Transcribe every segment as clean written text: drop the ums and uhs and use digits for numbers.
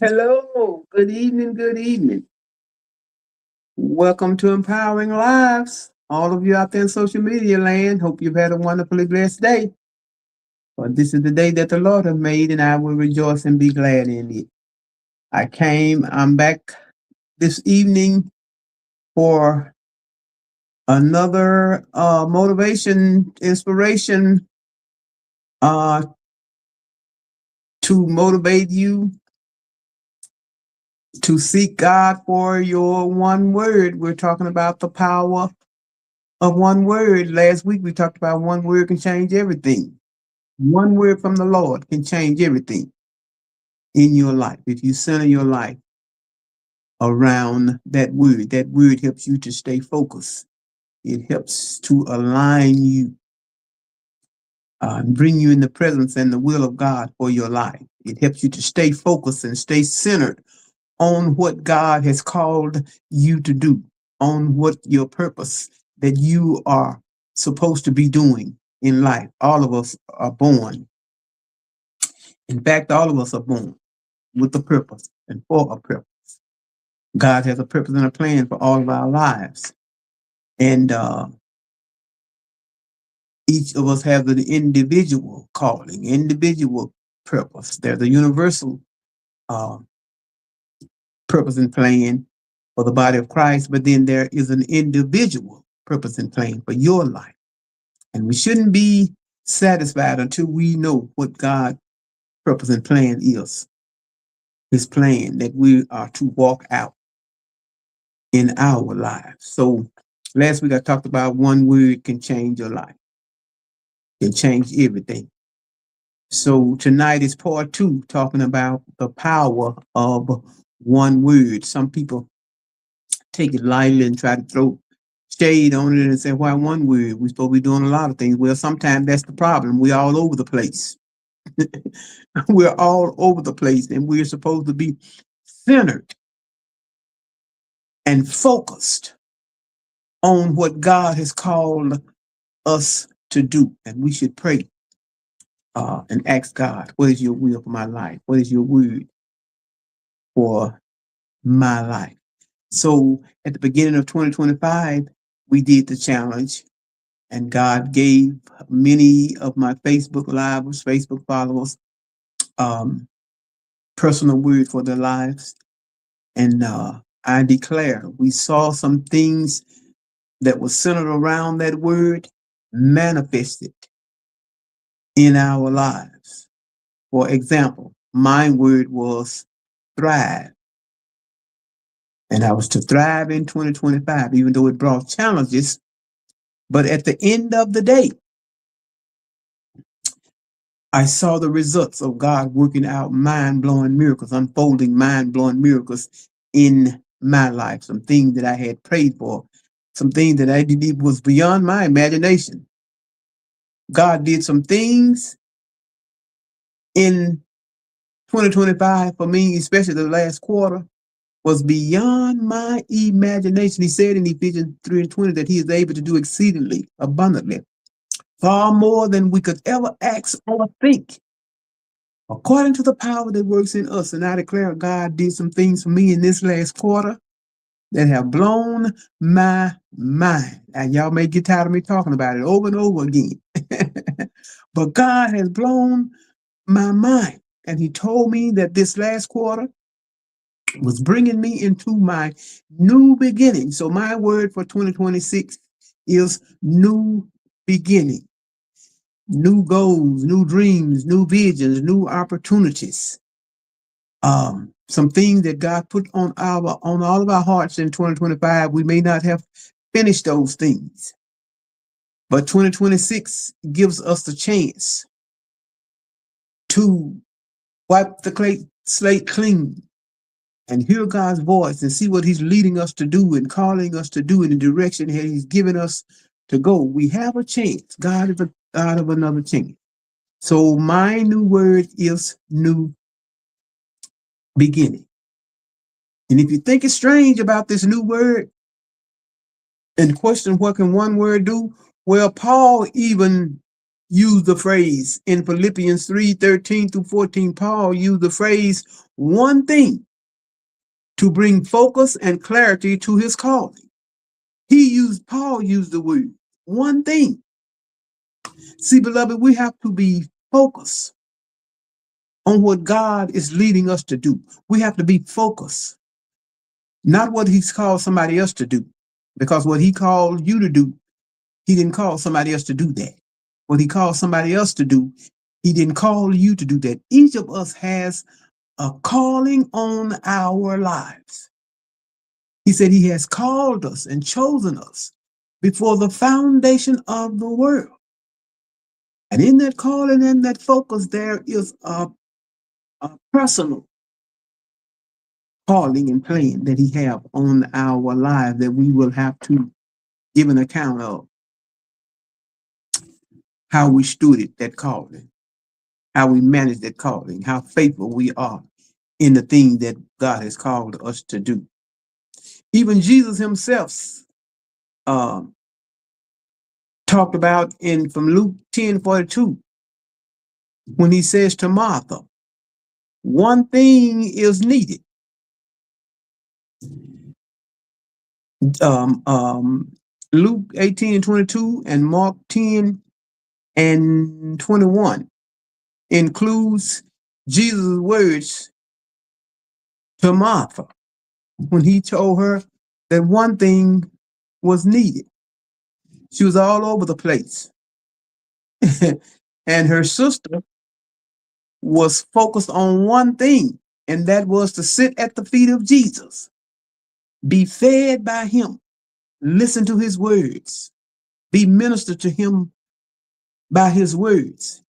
Hello, good evening, good evening. Welcome to Empowering Lives. All of you out there in social media land, hope you've had a wonderfully blessed day. For this is the day that the Lord has made, and I will rejoice and be glad in it. I'm back this evening for another motivation, inspiration uh, to motivate you to seek God for your one word. We're talking about the power of one word. Last week we talked about one word can change everything. One word from the Lord can change everything in your life. If you center your life around that word helps you to stay focused. It helps to align you, bring you in the presence and the will of God for your life. It helps you to stay focused and stay centered on what God has called you to do, on what your purpose that you are supposed to be doing in life. All of us are born. In fact, all of us are born with a purpose and for a purpose. God has a purpose and a plan for all of our lives. And each of us has an individual calling, individual purpose. There's a universal uh, purpose and plan for the body of Christ, but then there is an individual purpose and plan for your life. And we shouldn't be satisfied until we know what God's purpose and plan is. His plan that we are to walk out in our lives. So last week I talked about one word can change your life, can change everything. So tonight is part two, talking about the power of one word. Some people take it lightly and try to throw shade on it and say, why one word? We're supposed to be doing a lot of things. Well, sometimes that's the problem. We're all over the place. We're all over the place, and we're supposed to be centered and focused on what God has called us to do. And we should pray and ask God, what is your will for my life? What is your word for my life? So at the beginning of 2025, we did the challenge, and God gave many of my Facebook livers, Facebook followers, personal word for their lives. And I declare we saw some things that were centered around that word manifested in our lives. For example, my word was thrive. And I was to thrive in 2025, even though it brought challenges. But at the end of the day, I saw the results of God working out mind-blowing miracles, unfolding mind-blowing miracles in my life. Some things that I had prayed for, some things that I believe was beyond my imagination. God did some things in 2025 for me, especially the last quarter, was beyond my imagination. He said in Ephesians 3:20 that he is able to do exceedingly abundantly, far more than we could ever ask or think, according to the power that works in us. And I declare God did some things for me in this last quarter that have blown my mind. And y'all may get tired of me talking about it over and over again. But God has blown my mind. And he told me that this last quarter was bringing me into my new beginning. So my word for 2026 is new beginning, new goals, new dreams, new visions, new opportunities. Some things that God put on all of our hearts in 2025. We may not have finished those things, but 2026 gives us the chance to wipe the slate clean and hear God's voice and see what he's leading us to do and calling us to do in the direction that he's given us to go. We have a chance. God is a God of another chance. So my new word is new beginning. And if you think it's strange about this new word and question what can one word do, well, Paul even used the phrase in Philippians 3:13 through 14. Paul used the phrase, one thing to bring focus and clarity to his calling. Paul used the word one thing. See, beloved, we have to be focused on what God is leading us to do. We have to be focused, not what he's called somebody else to do, because what he called you to do, he didn't call somebody else to do that. What he called somebody else to do, he didn't call you to do that. Each of us has a calling on our lives. He said he has called us and chosen us before the foundation of the world. And in that calling and that focus, there is a personal calling and plan that he have on our lives that we will have to give an account of how we stewarded that calling, how we managed that calling, how faithful we are in the thing that God has called us to do. Even Jesus himself talked about from Luke 10:42, when he says to Martha, one thing is needed. Luke 18:22 and Mark 10:21 includes Jesus' words to Martha when he told her that one thing was needed. She was all over the place. And her sister was focused on one thing, and that was to sit at the feet of Jesus, be fed by him, listen to his words, be ministered to him by his words.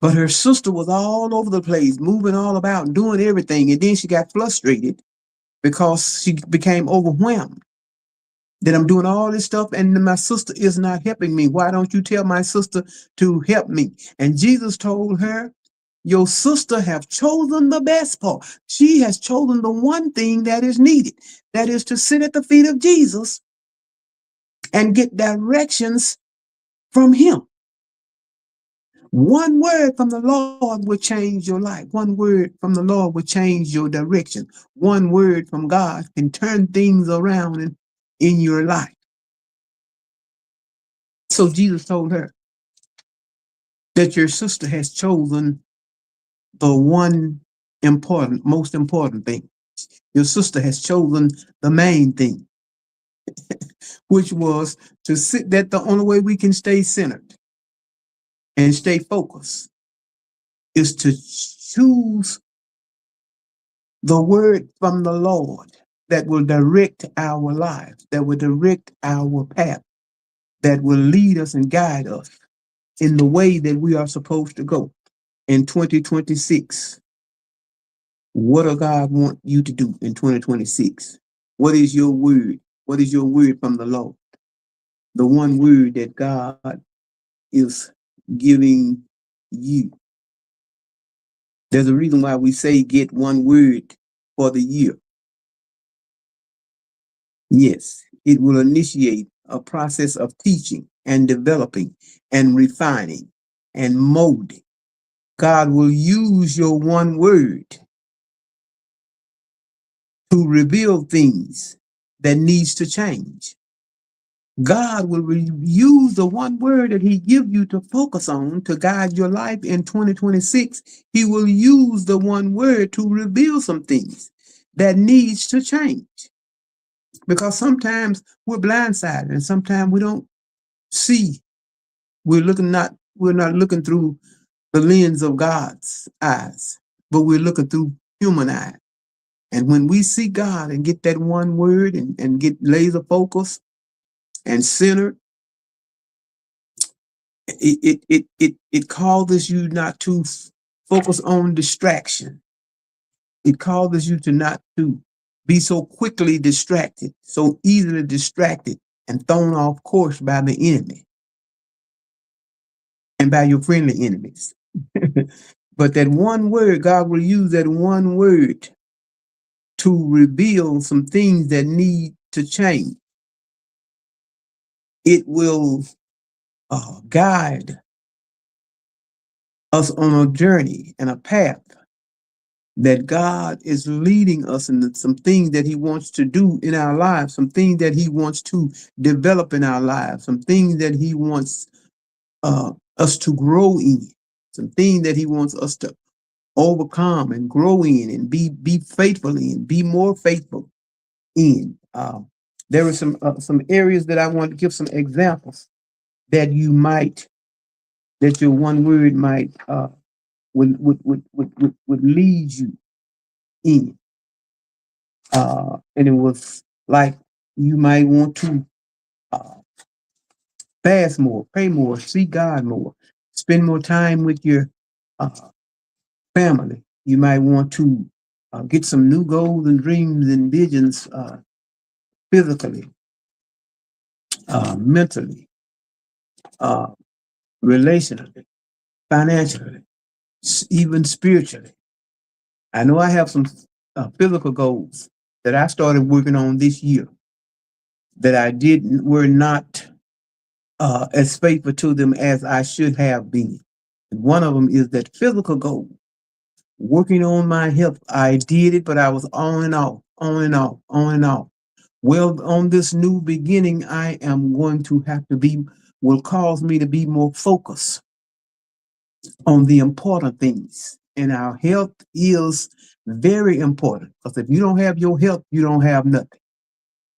But her sister was all over the place, moving all about, doing everything. And then she got frustrated because she became overwhelmed that I'm doing all this stuff and my sister is not helping me. Why don't you tell my sister to help me? And Jesus told her, your sister have chosen the best part. She has chosen the one thing that is needed. That is to sit at the feet of Jesus and get directions from him. One word from the Lord will change your life. One word from the Lord will change your direction. One word from God can turn things around in your life. So Jesus told her that your sister has chosen the one most important thing. Your sister has chosen the main thing, which was to sit. That the only way we can stay centered and stay focused is to choose the word from the Lord that will direct our lives, that will direct our path, that will lead us and guide us in the way that we are supposed to go in 2026. What does God want you to do in 2026? What is your word? What is your word from the Lord? The one word that God is giving you. There's a reason why we say get one word for the year. Yes, it will initiate a process of teaching and developing and refining and molding. God will use your one word to reveal things that needs to change. God will use the one word that he gives you to focus on to guide your life in 2026. He will use the one word to reveal some things that needs to change. Because sometimes we're blindsided and sometimes we don't see. We're not looking through the lens of God's eyes, but we're looking through human eyes. And when we see God and get that one word and get laser focused and centered, it causes you not to focus on distraction. It causes you to not to be so quickly distracted, so easily distracted and thrown off course by the enemy and by your friendly enemies. But that one word, God will use that one word to reveal some things that need to change. It will guide us on a journey and a path that God is leading us in some things that he wants to do in our lives, some things that he wants to develop in our lives, some things that he wants us to grow in, some things that he wants us to overcome and grow in and be faithful in, be more faithful in. There are some areas that I want to give some examples that that your one word might would lead you in. And it was like you might want to uh, fast more, pray more, seek God more, spend more time with your uh, family. You might want to get some new goals and dreams and visions physically, mentally, uh, relationally, financially, even spiritually. I know I have some physical goals that I started working on this year that I didn't were not as faithful to them as I should have been. And one of them is that physical goal. Working on my health, I did it, but I was on and off, on and off, on and off. Well, on this new beginning, I am going to have to will cause me to be more focused on the important things. And our health is very important because if you don't have your health, you don't have nothing.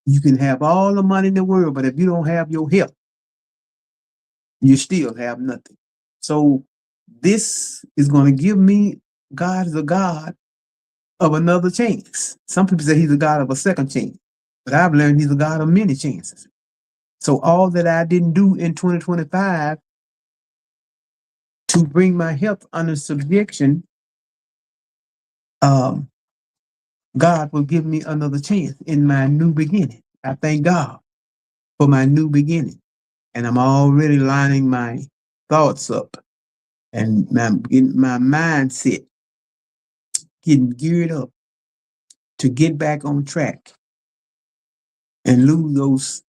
You can have all the money in the world, but if you don't have your health, you still have nothing. So this is going to give me, God is a God of another chance. Some people say he's a God of a second chance, but I've learned he's a God of many chances. So all that I didn't do in 2025 to bring my health under subjection, God will give me another chance in my new beginning. I thank God for my new beginning. And I'm already lining my thoughts up and getting my mindset getting geared up to get back on track and lose those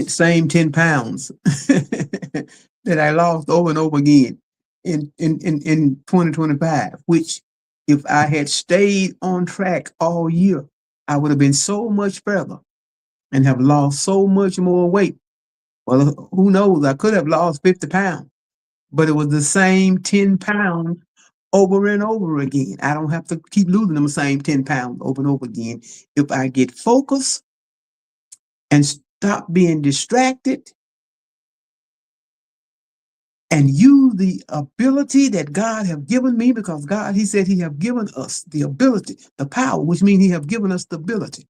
same 10 pounds that I lost over and over again in 2025, which if I had stayed on track all year, I would have been so much further and have lost so much more weight. Well, who knows? I could have lost 50 pounds, but it was the same 10 pounds over and over again. I don't have to keep losing them same 10 pounds over and over again. If I get focused and stop being distracted and use the ability that God have given me, because God, he said he have given us the ability, the power, which means he have given us the ability.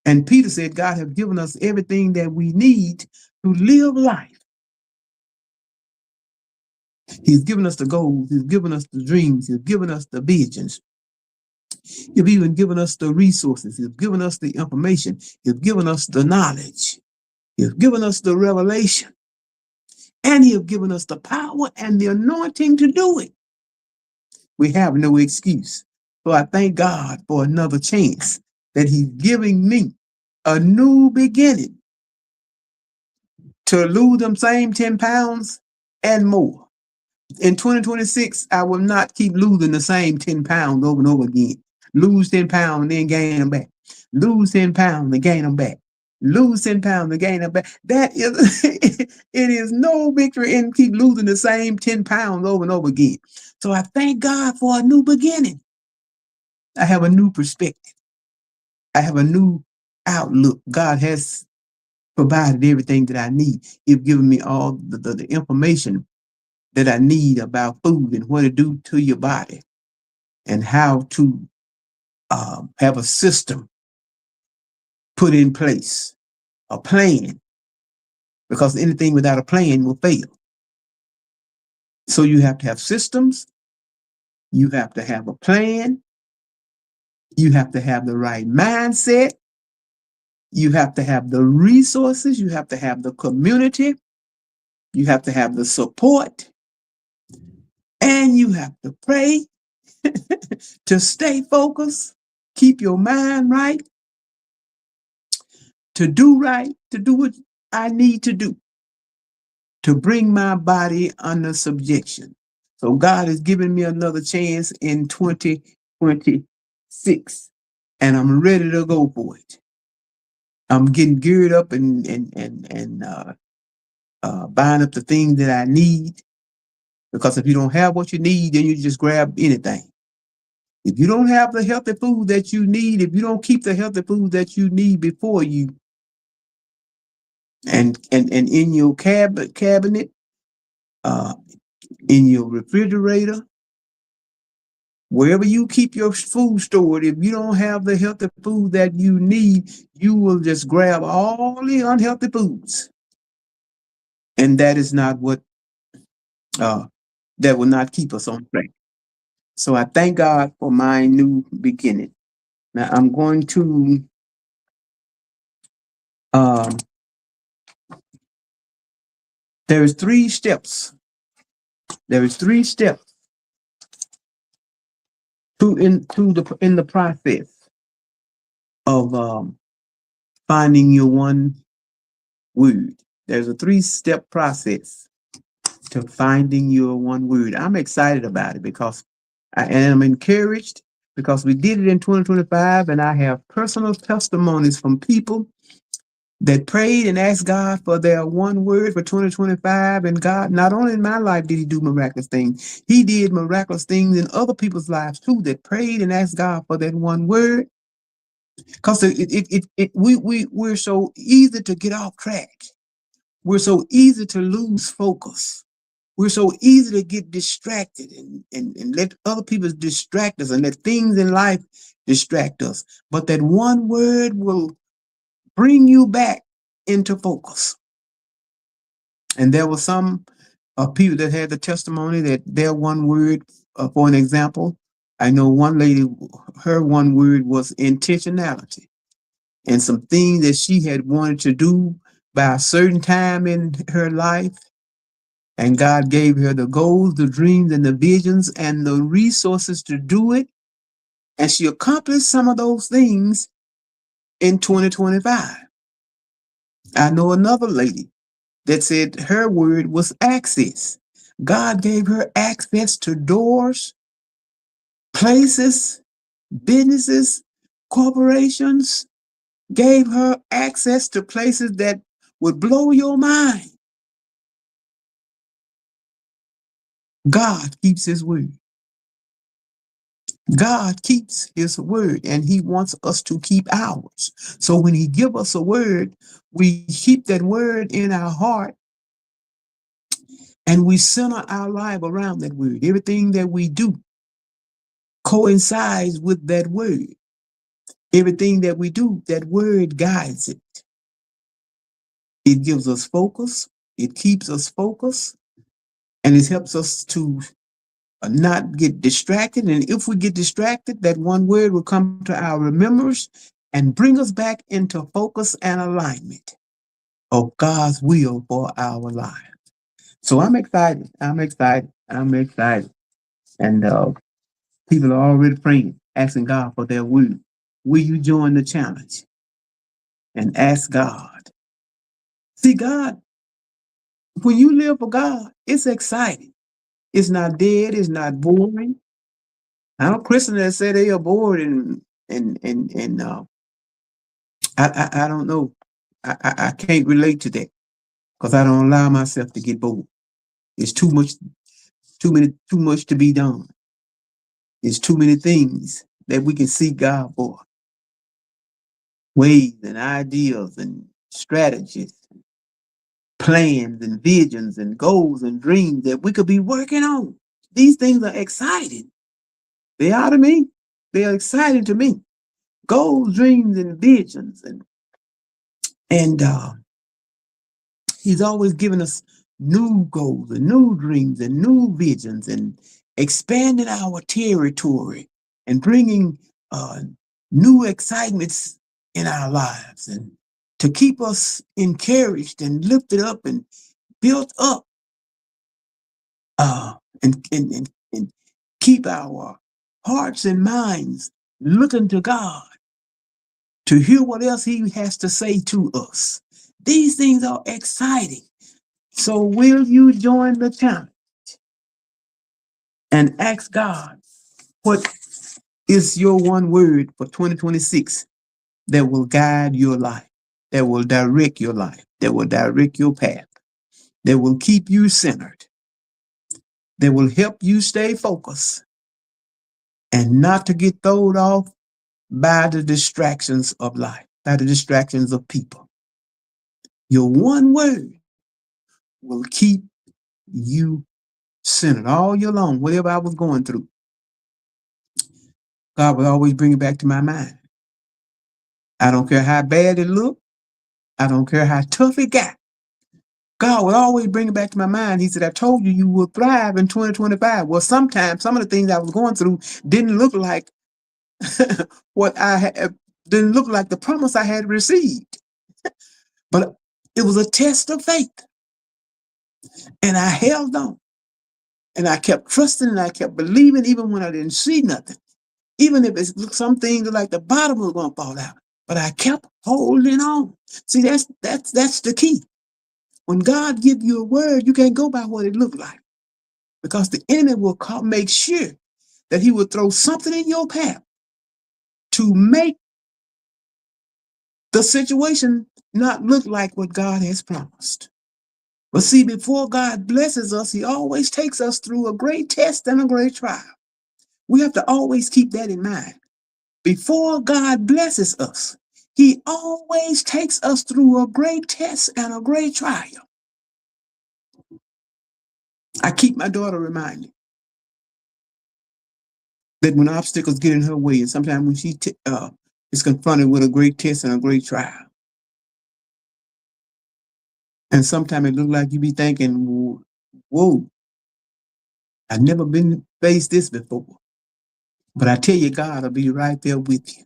And Peter said God have given us everything that we need to live life. He's given us the goals, he's given us the dreams, he's given us the visions. He's even given us the resources, he's given us the information, he's given us the knowledge, he's given us the revelation. And he has given us the power and the anointing to do it. We have no excuse. So I thank God for another chance that he's giving me a new beginning to lose them same 10 pounds and more. In 2026, I will not keep losing the same 10 pounds over and over again. Lose 10 pounds and then gain them back. Lose 10 pounds and gain them back. Lose 10 pounds and gain them back. That is, it is no victory in keep losing the same 10 pounds over and over again. So I thank God for a new beginning. I have a new perspective. I have a new outlook. God has provided everything that I need. He's given me all the information that I need about food and what to do to your body and how to have a system put in place, a plan, because anything without a plan will fail. So you have to have systems, you have to have a plan, you have to have the right mindset, you have to have the resources, you have to have the community, you have to have the support, and you have to pray to stay focused, keep your mind right, to do what I need to do to bring my body under subjection. So God has given me another chance in 2026 2026, and I'm ready to go for it. I'm getting geared up and buying up the things that I need. Because if you don't have what you need, then you just grab anything. If you don't have the healthy food that you need, if you don't keep the healthy food that you need before you, and in your cabinet, uh, in your refrigerator, wherever you keep your food stored, if you don't have the healthy food that you need, you will just grab all the unhealthy foods, and that is not what that will not keep us on track. So I thank God for my new beginning. Now I'm going to um, there is 3 steps. There is 3 steps in the process of finding your one word. There's a 3-step process to finding your one word. I'm excited about it because I am encouraged because we did it in 2025, and I have personal testimonies from people that prayed and asked God for their one word for 2025. And God, not only in my life did he do miraculous things, he did miraculous things in other people's lives too that prayed and asked God for that one word. Because we're so easy to get off track. We're so easy to lose focus. We're so easy to get distracted and let other people distract us and let things in life distract us. But that one word will bring you back into focus. And there were some people that had the testimony that their one word, for an example, I know one lady, her one word was intentionality, and some things that she had wanted to do by a certain time in her life. And God gave her the goals, the dreams, and the visions, and the resources to do it. And she accomplished some of those things in 2025. I know another lady that said her word was access. God gave her access to doors, places, businesses, corporations, gave her access to places that would blow your mind. God keeps his word. God keeps his word, and he wants us to keep ours. So when he gives us a word, we keep that word in our heart, and we center our life around that word. Everything that we do coincides with that word. Everything that we do, that word guides it. It gives us focus. It keeps us focused, and it helps us to not get distracted. And if we get distracted, that one word will come to our remembrance and bring us back into focus and alignment of God's will for our lives. So I'm excited. I'm excited. I'm excited. And people are already praying, asking God for their word. Will you join the challenge and ask God? See, God, when you live for God, it's exciting. It's not dead. It's not boring. I know Christians that say they are bored and I don't know. I can't relate to that because I don't allow myself to get bored. It's too much to be done. It's too many things that we can seek God for. Ways and ideas and strategies, plans and visions and goals and dreams that we could be working on. These things are exciting. They are to me. They are exciting to me. Goals, dreams, and visions, and he's always giving us new goals and new dreams and new visions and expanding our territory and bringing new excitements in our lives and to keep us encouraged and lifted up and built up and keep our hearts and minds looking to God to hear what else he has to say to us. These things are exciting. So will you join the challenge and ask God what It's your one word for 2026 that will guide your life, that will direct your life, that will direct your path, that will keep you centered, that will help you stay focused and not to get thrown off by the distractions of life, by the distractions of people. Your one word will keep you centered all year long, whatever I was going through. God would always bring it back to my mind. I don't care how bad it looked. I don't care how tough it got. God would always bring it back to my mind. He said, I told you you will thrive in 2025. Well, sometimes some of the things I was going through didn't look like what I had, didn't look like the promise I had received. But it was a test of faith. And I held on. And I kept trusting and I kept believing even when I didn't see nothing. Even if it's some things like the bottom was going to fall out. But I kept holding on. See, that's the key. When God gives you a word, you can't go by what it looked like. Because the enemy will make sure that he will throw something in your path to make the situation not look like what God has promised. But see, before God blesses us, he always takes us through a great test and a great trial. We have to always keep that in mind. Before God blesses us, he always takes us through a great test and a great trial. I keep my daughter reminded that when obstacles get in her way, and sometimes when she is confronted with a great test and a great trial, and sometimes it looks like you be thinking, whoa, I've never been faced this before. But I tell you, God will be right there with you.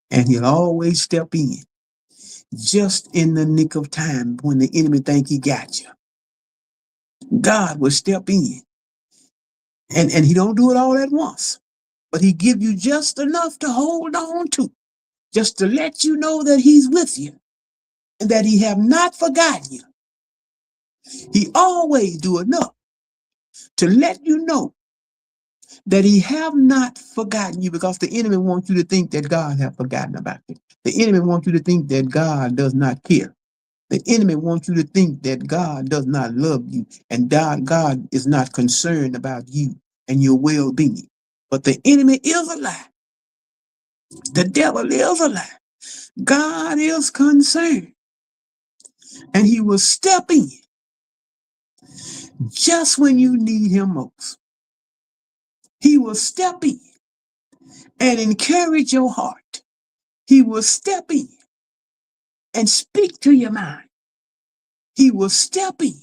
And he'll always step in just in the nick of time when the enemy think he got you. God will step in. And he don't do it all at once. But he give you just enough to hold on to. Just to let you know that he's with you. And that he have not forgotten you. He always do enough to let you know that he have not forgotten you, because the enemy wants you to think that God have forgotten about you. The enemy wants you to think that God does not care. The enemy wants you to think that God does not love you and God is not concerned about you and your well-being. But the enemy is a lie. The devil is a lie. God is concerned. And he will step in just when you need him most. He will step in and encourage your heart. He will step in and speak to your mind. He will step in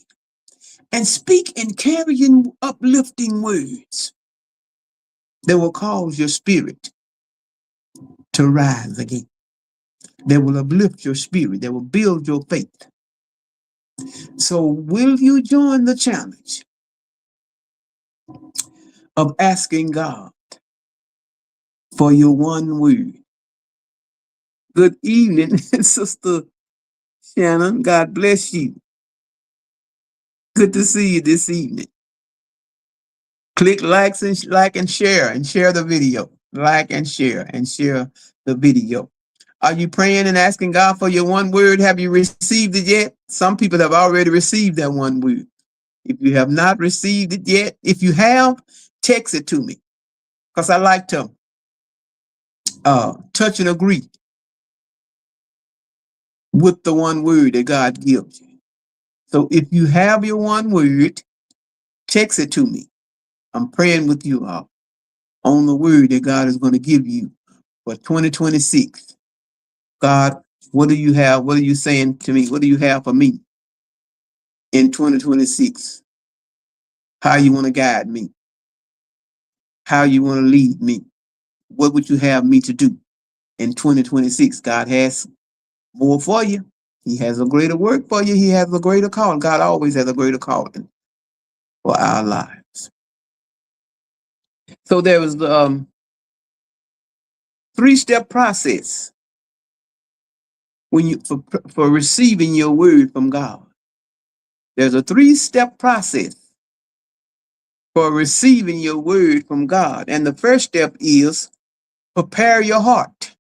and speak encouraging, uplifting words that will cause your spirit to rise again. That will uplift your spirit. That will build your faith. So will you join the challenge of asking God for your one word? Good evening, Sister Shannon. God bless you. Good to see you this evening. Click like and share the video. Like and share the video. Are you praying and asking God for your one word? Have you received it yet? Some people have already received that one word. If you have not received it yet, if you have, text it to me, because I like to touch and agree with the one word that God gives you. So if you have your one word, text it to me. I'm praying with you all on the word that God is going to give you for 2026. God, what do you have? What are you saying to me? What do you have for me in 2026? How you want to guide me? How you want to lead me? What would you have me to do in 2026? God has more for you. He has a greater work for you. He has a greater calling. God always has a greater calling for our lives. So there was the 3-step process when you for receiving your word from God. There's a 3-step process for receiving your word from God. And the first step is prepare your heart.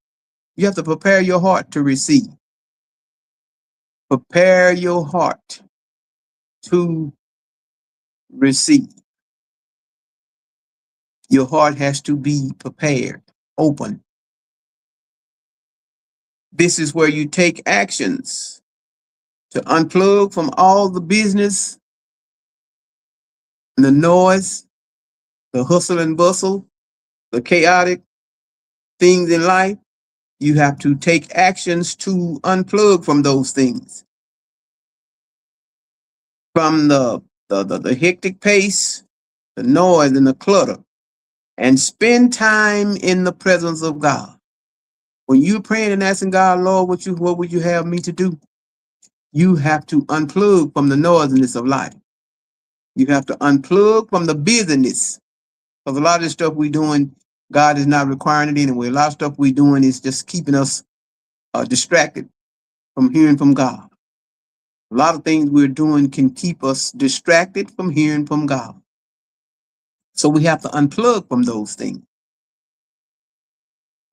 You have to prepare your heart to receive. Prepare your heart to receive. Your heart has to be prepared, open. This is where you take actions to unplug from all the business, the noise, the hustle and bustle, the chaotic things in life. You have to take actions to unplug from those things, from the hectic pace, the noise, and the clutter, and spend time in the presence of God. When you're praying and asking God, Lord, what would you have me to do? You have to unplug from the noisiness of life. You have to unplug from the busyness. Because a lot of the stuff we're doing, God is not requiring it anyway. A lot of stuff we're doing is just keeping us distracted from hearing from God. A lot of things we're doing can keep us distracted from hearing from God. So we have to unplug from those things.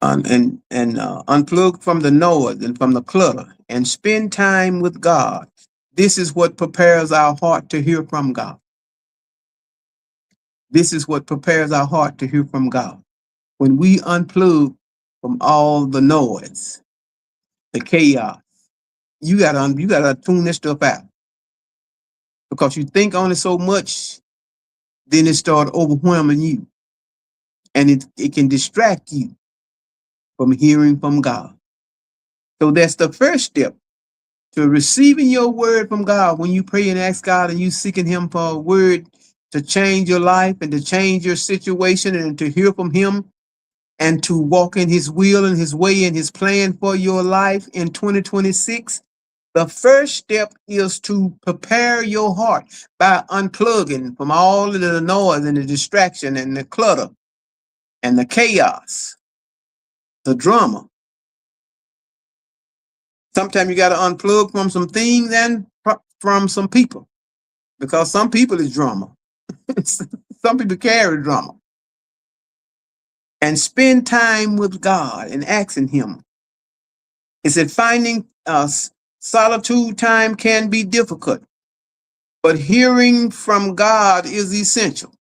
And unplug from the noise and from the clutter and spend time with God. This is what prepares our heart to hear from God. This is what prepares our heart to hear from God. When we unplug from all the noise, the chaos, you gotta tune this stuff out, because you think on it so much, then it starts overwhelming you, and it can distract you from hearing from God. So that's the first step to receiving your word from God. When you pray and ask God and you seeking Him for a word to change your life and to change your situation and to hear from Him and to walk in His will and His way and His plan for your life in 2026, the first step is to prepare your heart by unplugging from all of the noise and the distraction and the clutter and the chaos, the drama. Sometimes you got to unplug from some things and from some people, because some people is drama. Some people carry drama. And spend time with God and asking Him. It said finding solitude time can be difficult, but hearing from God is essential.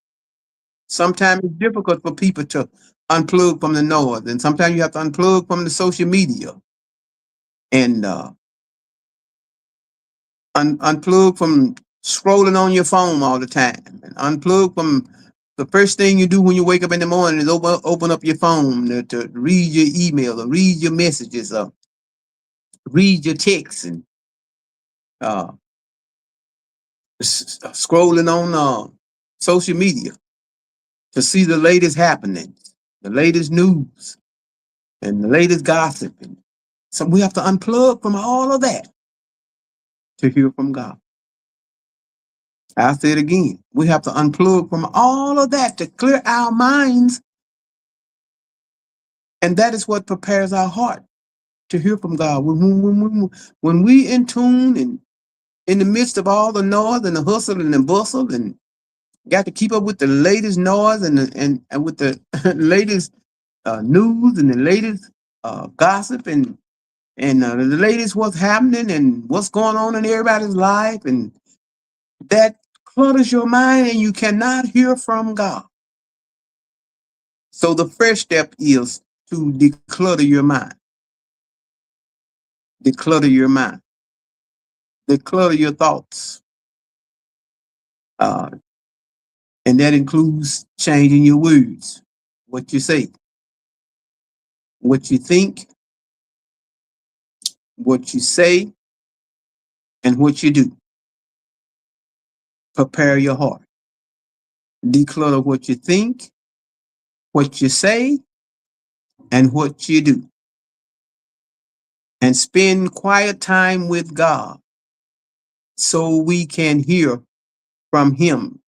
Sometimes it's difficult for people to unplug from the noise, and sometimes you have to unplug from the social media and unplug from scrolling on your phone all the time, and unplug from the first thing you do when you wake up in the morning is open up your phone to read your email or read your messages or read your texts, and uh, scrolling on social media to see the latest happenings, the latest news, and the latest gossip. And so we have to unplug from all of that to hear from God. I'll say it again. We have to unplug from all of that to clear our minds. And that is what prepares our heart to hear from God. When we in tune and in the midst of all the noise and the hustle and the bustle, and got to keep up with the latest noise and with the latest news and the latest gossip and the latest what's happening and what's going on in everybody's life, and that clutters your mind and you cannot hear from God. So the first step is to declutter your mind. Declutter your mind. Declutter your thoughts. Uh, and that includes changing your words, what you say, what you think, what you say, and what you do. Prepare your heart. Declutter what you think, what you say, and what you do. And spend quiet time with God so we can hear from Him.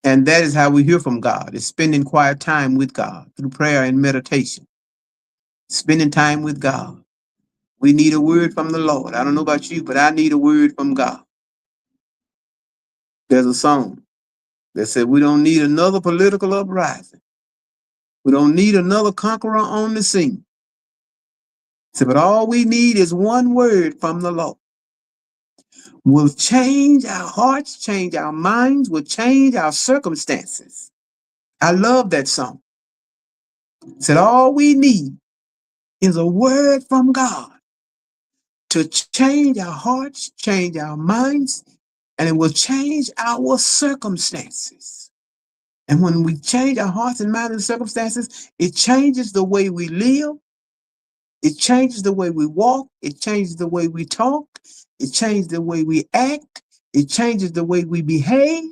And that is how we hear from God, is spending quiet time with God through prayer and meditation. Spending time with God. We need a word from the Lord. I don't know about you, but I need a word from God. There's a song They said we don't need another political uprising. We don't need another conqueror on the scene. So, but all we need is one word from the Lord. Will change our hearts, change our minds, will change our circumstances. I love that song. Said all we need is a word from God to change our hearts, change our minds, and it will change our circumstances. And when we change our hearts and minds and circumstances, it changes the way we live. It changes the way we walk. It changes the way we talk. It changes the way we act. It changes the way we behave.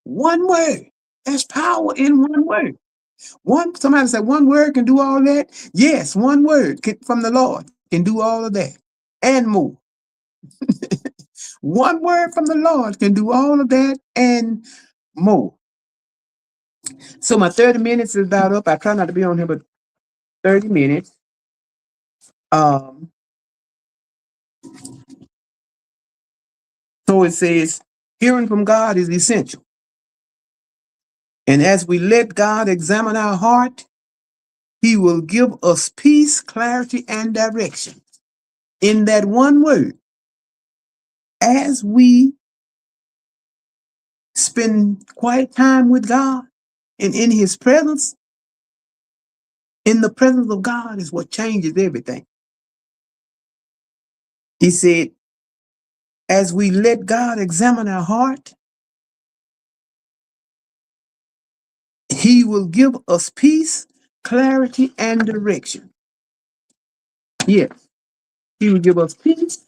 One word. There's power in one word. Somebody said one word can do all that. Yes, one word from the Lord can do all of that and more. One word from the Lord can do all of that and more. So my 30 minutes is about up. I try not to be on here, but 30 minutes. So it says, hearing from God is essential. And as we let God examine our heart, He will give us peace, clarity, and direction. In that one word, as we spend quiet time with God and in His presence, in the presence of God is what changes everything. He said, as we let God examine our heart, He will give us peace, clarity, and direction. Yes, He will give us peace,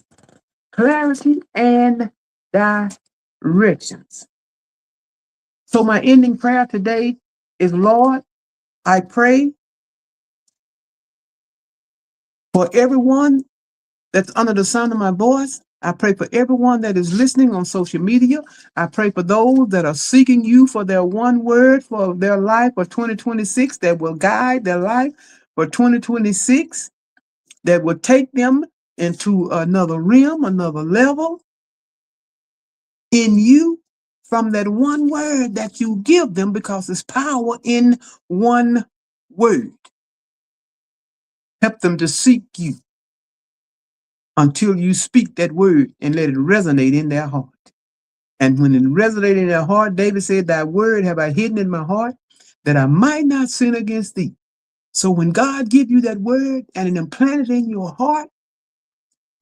clarity, and directions. So my ending prayer today is, Lord, I pray for everyone that's under the sound of my voice. I pray for everyone that is listening on social media. I pray for those that are seeking you for their one word for their life for 2026 that will guide their life for 2026, that will take them into another realm, another level in you from that one word that you give them, because there's power in one word. Help them to seek you until you speak that word and let it resonate in their heart. And when it resonated in their heart, David said, thy word have I hidden in my heart that I might not sin against thee. So when God give you that word and it implanted in your heart,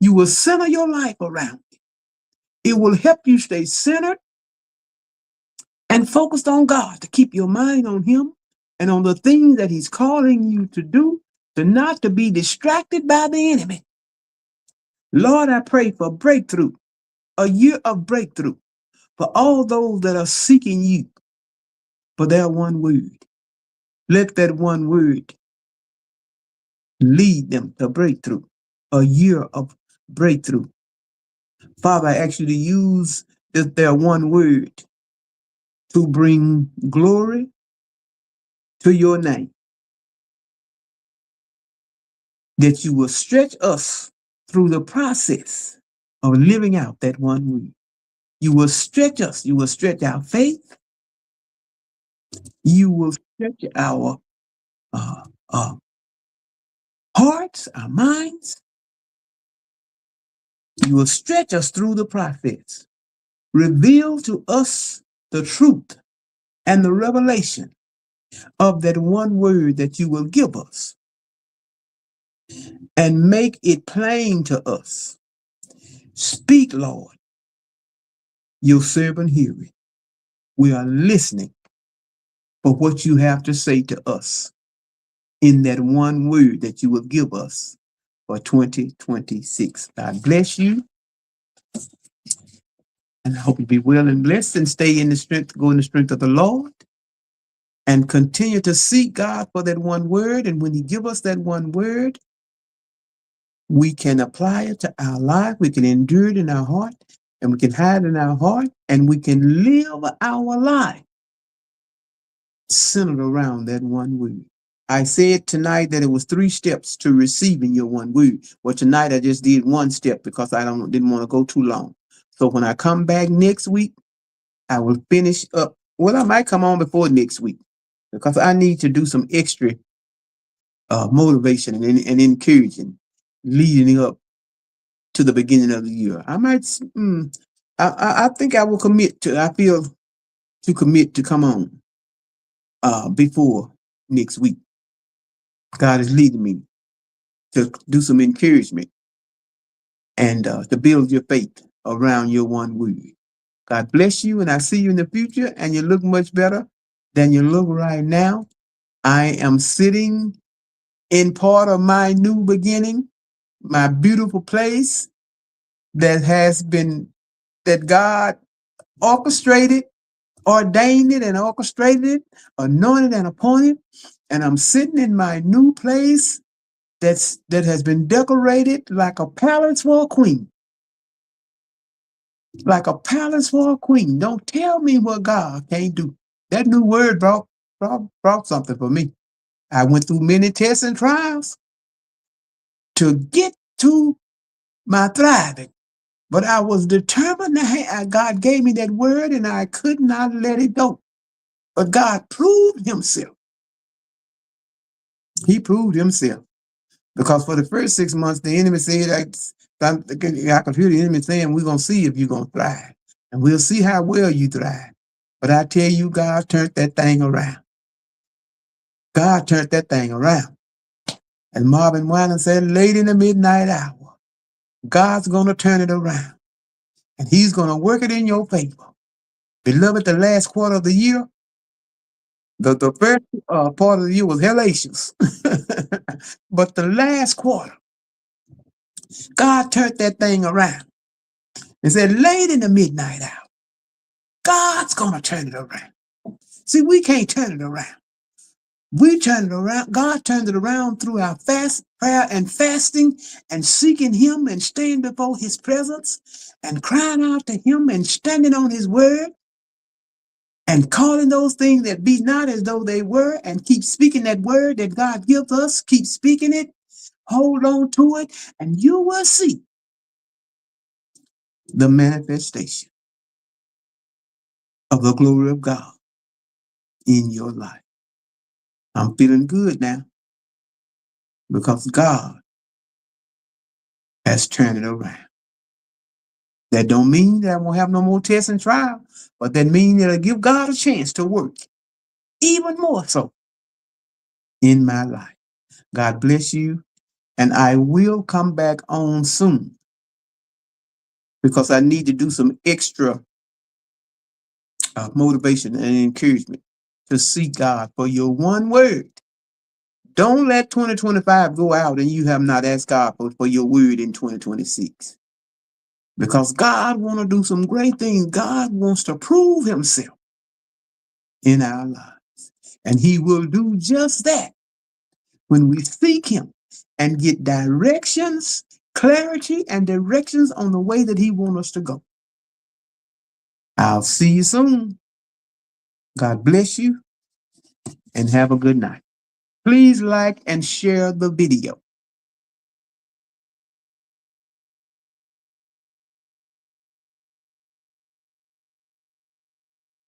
you will center your life around it. It will help you stay centered and focused on God, to keep your mind on Him and on the things that He's calling you to do, to not to be distracted by the enemy. Lord, I pray for breakthrough, a year of breakthrough for all those that are seeking you for their one word. Let that one word lead them to breakthrough, a year of breakthrough. Father, I ask you to use their one word to bring glory to your name. That you will stretch us through the process of living out that one word. You will stretch us. You will stretch our faith. You will stretch our hearts, our minds. You will stretch us through the process. Reveal to us the truth and the revelation of that one word that you will give us, and make it plain to us. Speak, Lord. Your servant hear it. We are listening for what you have to say to us in that one word that you will give us for 2026. God bless you. And I hope you be well and blessed and stay in the strength, go in the strength of the Lord, and continue to seek God for that one word. And when He give us that one word, we can apply it to our life. We can endure it in our heart, and we can hide it in our heart, and we can live our life centered around that one word. I said tonight that it was 3 steps to receiving your one word. Well, tonight I just did 1 step because I didn't want to go too long. So when I come back next week, I will finish up Well, I might come on before next week because I need to do some extra motivation and encouraging leading up to the beginning of the year. I might, I think I will commit to, I feel to commit to come on before next week. God is leading me to do some encouragement and to build your faith around your one word. God bless you, and I see you in the future, and you look much better than you look right now. I am sitting in part of my new beginning, my beautiful place that has been, that God orchestrated, ordained it and orchestrated it, anointed and appointed. And I'm sitting in my new place that has been decorated like a palace for a queen. Like a palace for a queen. Don't tell me what God can't do. That new word brought something for me. I went through many tests and trials to get to my thriving. But I was determined that God gave me that word and I could not let it go. But God proved himself. He proved himself. Because for the first 6 months, the enemy said, I could hear the enemy saying, we're going to see if you're going to thrive. And we'll see how well you thrive. But I tell you, God turned that thing around. God turned that thing around. And Marvin Winans said, late in the midnight hour, God's going to turn it around. And he's going to work it in your favor. Beloved, the last quarter of the year, the first part of the year was hellacious. But the last quarter, God turned that thing around and said, late in the midnight hour, God's going to turn it around. See, we can't turn it around. We turn it around. God turned it around through our fast, prayer and fasting and seeking him and staying before his presence and crying out to him and standing on his word and calling those things that be not as though they were and keep speaking that word that God gives us. Keep speaking it. Hold on to it and you will see the manifestation of the glory of God in your life. I'm feeling good now because God has turned it around. That don't mean that I won't have no more tests and trials, but that means that I give God a chance to work even more so in my life. God bless you, and I will come back on soon because I need to do some extra motivation and encouragement to seek God for your one word. Don't let 2025 go out and you have not asked God for your word in 2026. Because God wants to do some great things. God wants to prove himself in our lives. And he will do just that when we seek him and get directions, clarity, and directions on the way that he wants us to go. I'll see you soon. God bless you and have a good night. Please like and share the video.